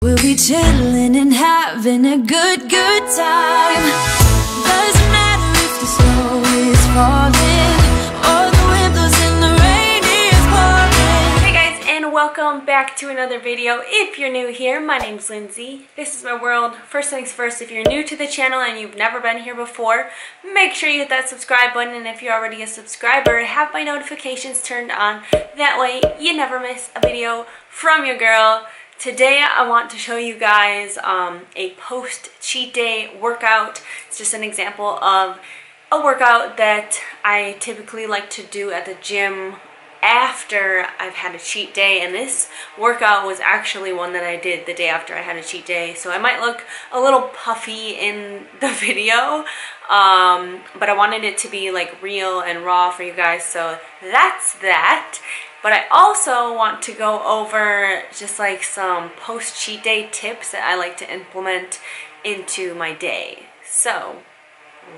We'll be chilling and having a good time. Doesn't matter if the snow is falling or the wind blows and the rain is pouring. Hey guys, and welcome back to another video. If you're new here, my name's Lynsee. This is my world. First things first, if you're new to the channel and you've never been here before, make sure you hit that subscribe button, and if you're already a subscriber, have my notifications turned on. That way you never miss a video from your girl. Today I want to show you guys a post-cheat day workout. It's just an example of a workout that I typically like to do at the gym after I've had a cheat day, and this workout was actually one that I did the day after I had a cheat day, so I might look a little puffy in the video, but I wanted it to be like real and raw for you guys, so that's that. But I also want to go over just like some post-cheat day tips that I like to implement into my day. So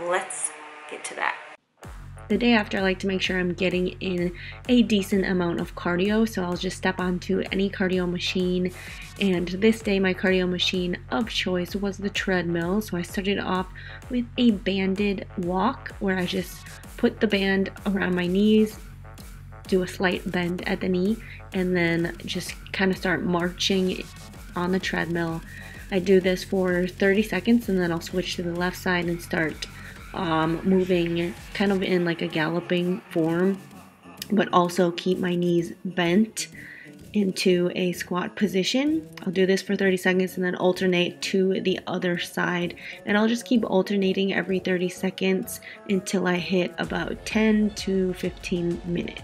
let's get to that. The day after, I like to make sure I'm getting in a decent amount of cardio, so I'll just step onto any cardio machine. And this day my cardio machine of choice was the treadmill, so I started off with a banded walk where I just put the band around my knees, do a slight bend at the knee, and then just kind of start marching on the treadmill. I do this for 30 seconds and then I'll switch to the left side and start moving kind of in like a galloping form, but also keep my knees bent into a squat position. I'll do this for 30 seconds and then alternate to the other side, and I'll just keep alternating every 30 seconds until I hit about 10 to 15 minutes.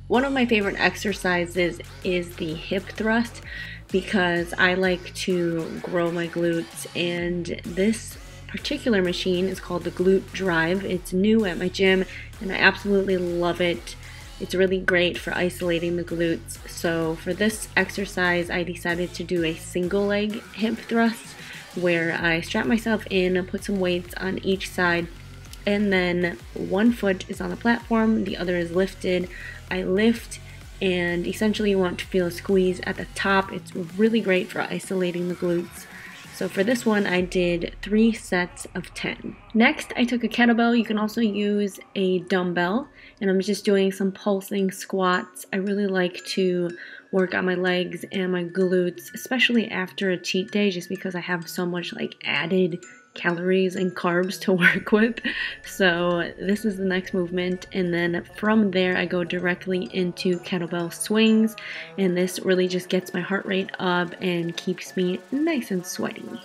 One of my favorite exercises is the hip thrust because I like to grow my glutes, and this particular machine is called the Glute Drive. It's new at my gym and I absolutely love it. It's really great for isolating the glutes. So for this exercise I decided to do a single leg hip thrust where I strap myself in and put some weights on each side, and then one foot is on the platform, the other is lifted. I lift, and essentially you want to feel a squeeze at the top. It's really great for isolating the glutes. So for this one I did 3 sets of 10. Next I took a kettlebell. You can also use a dumbbell, and I'm just doing some pulsing squats. I really like to work on my legs and my glutes, especially after a cheat day, just because I have so much like added calories and carbs to work with. So this is the next movement, and then from there I go directly into kettlebell swings, and this really just gets my heart rate up and keeps me nice and sweaty.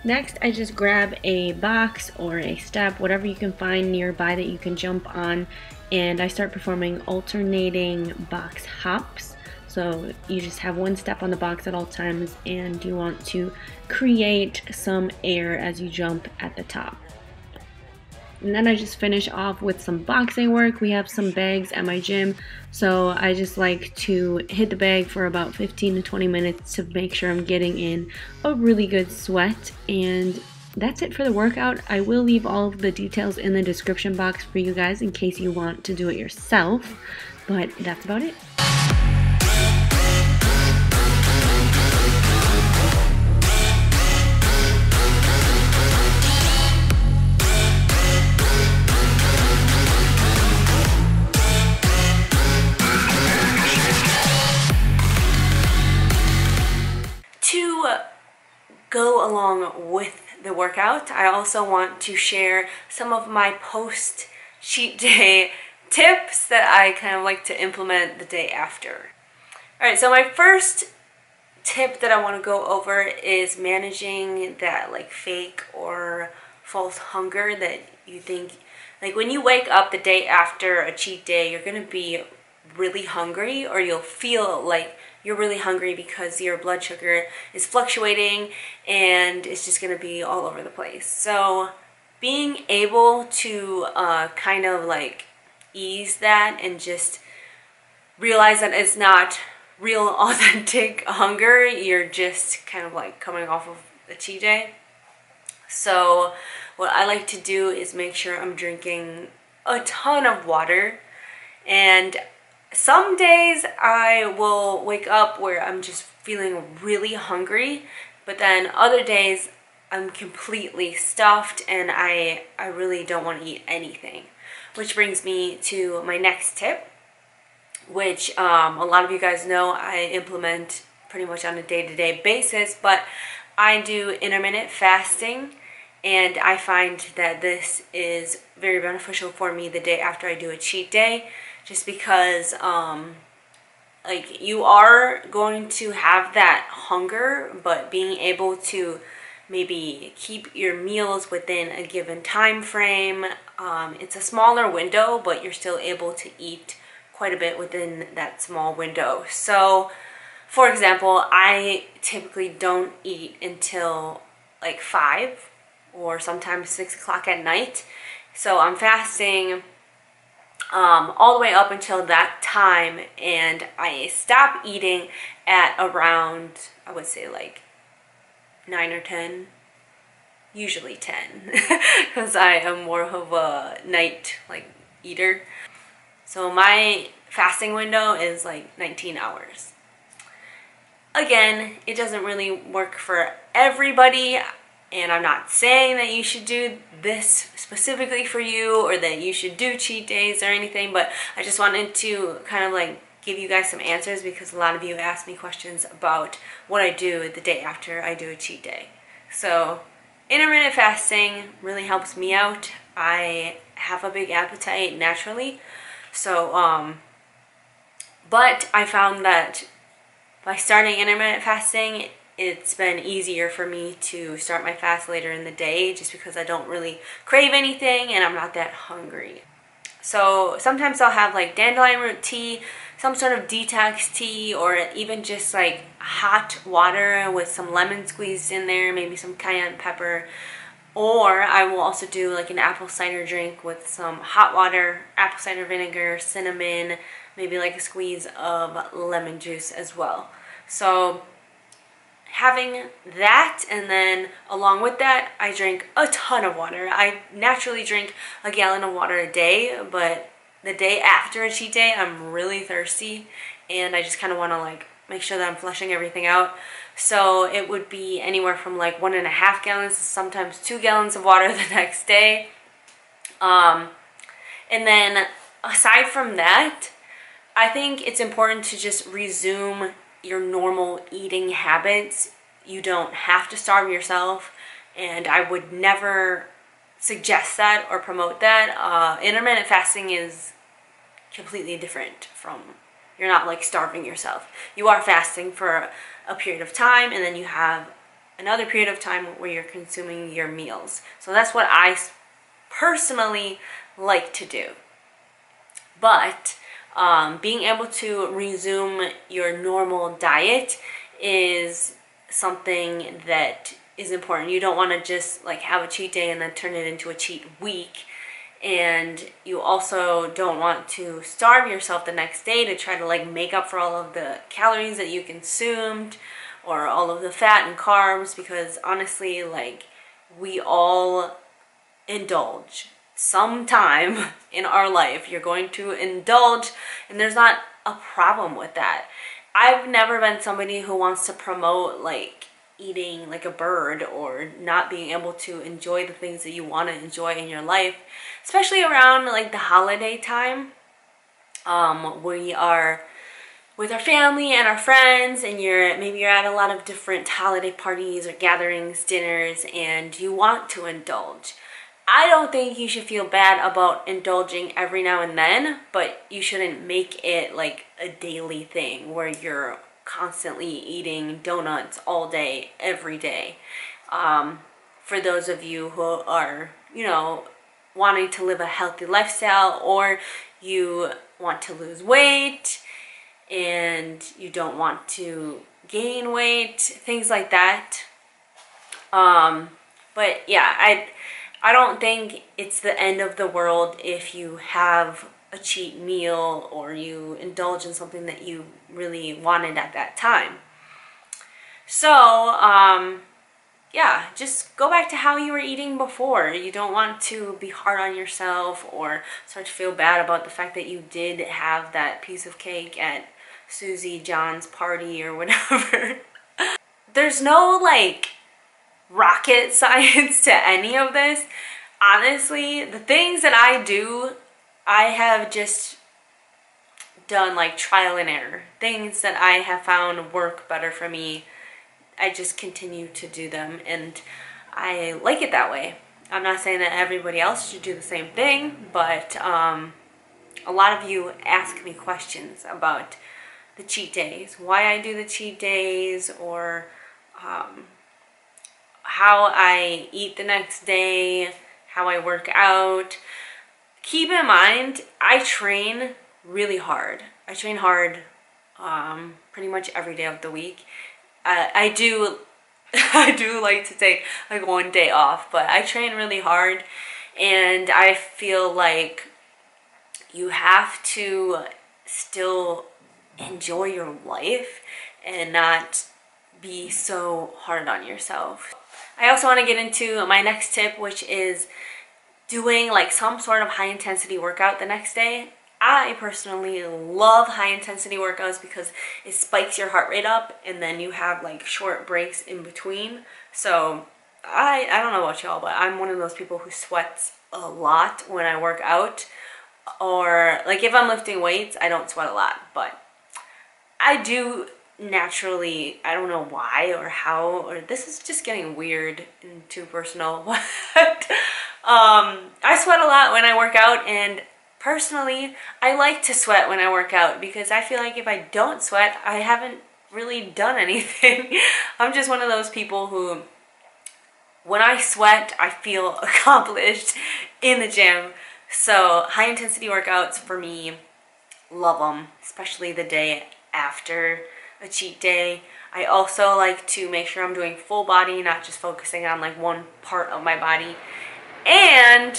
Next I just grab a box or a step, whatever you can find nearby that you can jump on, and I start performing alternating box hops. So you just have one step on the box at all times, and you want to create some air as you jump at the top. And then I just finish off with some boxing work. We have some bags at my gym, so I just like to hit the bag for about 15 to 20 minutes to make sure I'm getting in a really good sweat. And that's it for the workout. I will leave all of the details in the description box for you guys in case you want to do it yourself, but that's about it. Go along with the workout, I also want to share some of my post cheat day tips that I kind of like to implement the day after. Alright, so my first tip that I want to go over is managing that like fake or false hunger that you think, like when you wake up the day after a cheat day, you're going to be really hungry, or you'll feel like you're really hungry because your blood sugar is fluctuating and it's just gonna be all over the place. So being able to kind of like ease that and just realize that it's not real authentic hunger, you're just kind of like coming off of a cheat day. So what I like to do is make sure I'm drinking a ton of water, and some days I will wake up where I'm just feeling really hungry, but then other days I'm completely stuffed and I really don't want to eat anything. Which brings me to my next tip, which a lot of you guys know I implement pretty much on a day-to-day basis, but I do intermittent fasting, and I find that this is very beneficial for me the day after I do a cheat day, just because like you are going to have that hunger, but being able to maybe keep your meals within a given time frame, it's a smaller window, but you're still able to eat quite a bit within that small window. So for example, I typically don't eat until like 5 or sometimes 6 o'clock at night. So I'm fasting all the way up until that time, and I stop eating at around, I would say like 9 or 10, usually 10, because I am more of a night like eater. So my fasting window is like 19 hours. Again, it doesn't really work for everybody, and I'm not saying that you should do this specifically for you or that you should do cheat days or anything, but I just wanted to kind of like give you guys some answers, because a lot of you ask me questions about what I do the day after I do a cheat day. So intermittent fasting really helps me out. I have a big appetite naturally, so but I found that by starting intermittent fasting, it's been easier for me to start my fast later in the day, just because I don't really crave anything and I'm not that hungry. So sometimes I'll have like dandelion root tea, some sort of detox tea, or even just like hot water with some lemon squeezed in there, maybe some cayenne pepper. Or I will also do like an apple cider drink with some hot water, apple cider vinegar, cinnamon, maybe like a squeeze of lemon juice as well. So having that, and then along with that, I drink a ton of water. I naturally drink a gallon of water a day, but the day after a cheat day, I'm really thirsty, and I just kind of want to like make sure that I'm flushing everything out. So it would be anywhere from like 1.5 gallons to sometimes 2 gallons of water the next day. And then aside from that, I think it's important to just resume your normal eating habits. You don't have to starve yourself, and I would never suggest that or promote that. Intermittent fasting is completely different from, you're not like starving yourself. You are fasting for a period of time, and then you have another period of time where you're consuming your meals. So that's what I personally like to do. But being able to resume your normal diet is something that is important. You don't want to just like have a cheat day and then turn it into a cheat week. And you also don't want to starve yourself the next day to try to like make up for all of the calories that you consumed or all of the fat and carbs, because honestly, like, we all indulge sometime in our life. You're going to indulge, and there's not a problem with that. I've never been somebody who wants to promote like eating like a bird or not being able to enjoy the things that you want to enjoy in your life, especially around like the holiday time. We are with our family and our friends, and maybe you're at a lot of different holiday parties or gatherings, dinners, and you want to indulge. I don't think you should feel bad about indulging every now and then, but you shouldn't make it like a daily thing where you're constantly eating donuts all day, every day. For those of you who are, you know, wanting to live a healthy lifestyle, or you want to lose weight, and you don't want to gain weight, things like that. But yeah, I don't think it's the end of the world if you have a cheat meal or you indulge in something that you really wanted at that time. So, yeah, just go back to how you were eating before. You don't want to be hard on yourself or start to feel bad about the fact that you did have that piece of cake at Susie John's party or whatever. There's no like rocket science to any of this. Honestly, the things that I do, I have just done like trial and error. Things that I have found work better for me, I just continue to do them, and I like it that way. I'm not saying that everybody else should do the same thing, but a lot of you ask me questions about the cheat days, why I do the cheat days, or how I eat the next day, how I work out. Keep in mind, I train really hard. I train hard pretty much every day of the week. I do like to take like one day off, but I train really hard, and I feel like you have to still enjoy your life and not be so hard on yourself. I also want to get into my next tip, which is doing like some sort of high intensity workout the next day. I personally love high intensity workouts because it spikes your heart rate up, and then you have like short breaks in between. So I don't know about y'all, but I'm one of those people who sweats a lot when I work out, or like if I'm lifting weights, I don't sweat a lot, but I do naturally. I don't know why or how, or this is just getting weird and too personal, but I sweat a lot when I work out, and personally, I like to sweat when I work out because I feel like if I don't sweat, I haven't really done anything. I'm just one of those people who, when I sweat, I feel accomplished in the gym. So high intensity workouts for me, love them, especially the day after a cheat day. I also like to make sure I'm doing full body, not just focusing on like one part of my body. And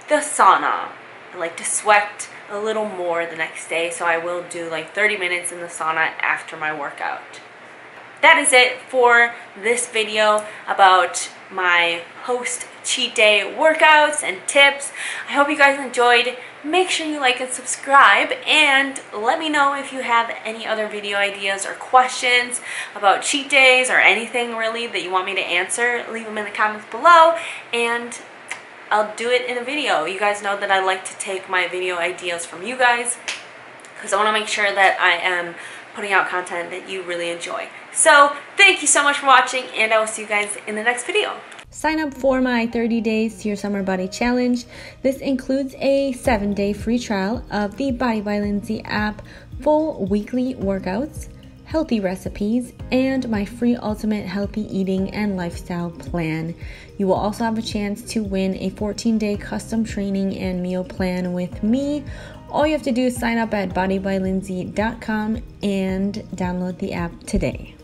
the sauna. I like to sweat a little more the next day, so I will do like 30 minutes in the sauna after my workout. That is it for this video about my post cheat day workouts and tips. I hope you guys enjoyed. Make sure you like and subscribe, and let me know if you have any other video ideas or questions about cheat days or anything really that you want me to answer. Leave them in the comments below, and I'll do it in a video. You guys know that I like to take my video ideas from you guys because I want to make sure that I am putting out content that you really enjoy. So thank you so much for watching, and I will see you guys in the next video. Sign up for my 30 Days to Your Summer Body Challenge. This includes a 7-day free trial of the Body by Lynsee app, full weekly workouts, healthy recipes, and my free ultimate healthy eating and lifestyle plan. You will also have a chance to win a 14-day custom training and meal plan with me. All you have to do is sign up at bodybylynsee.com and download the app today.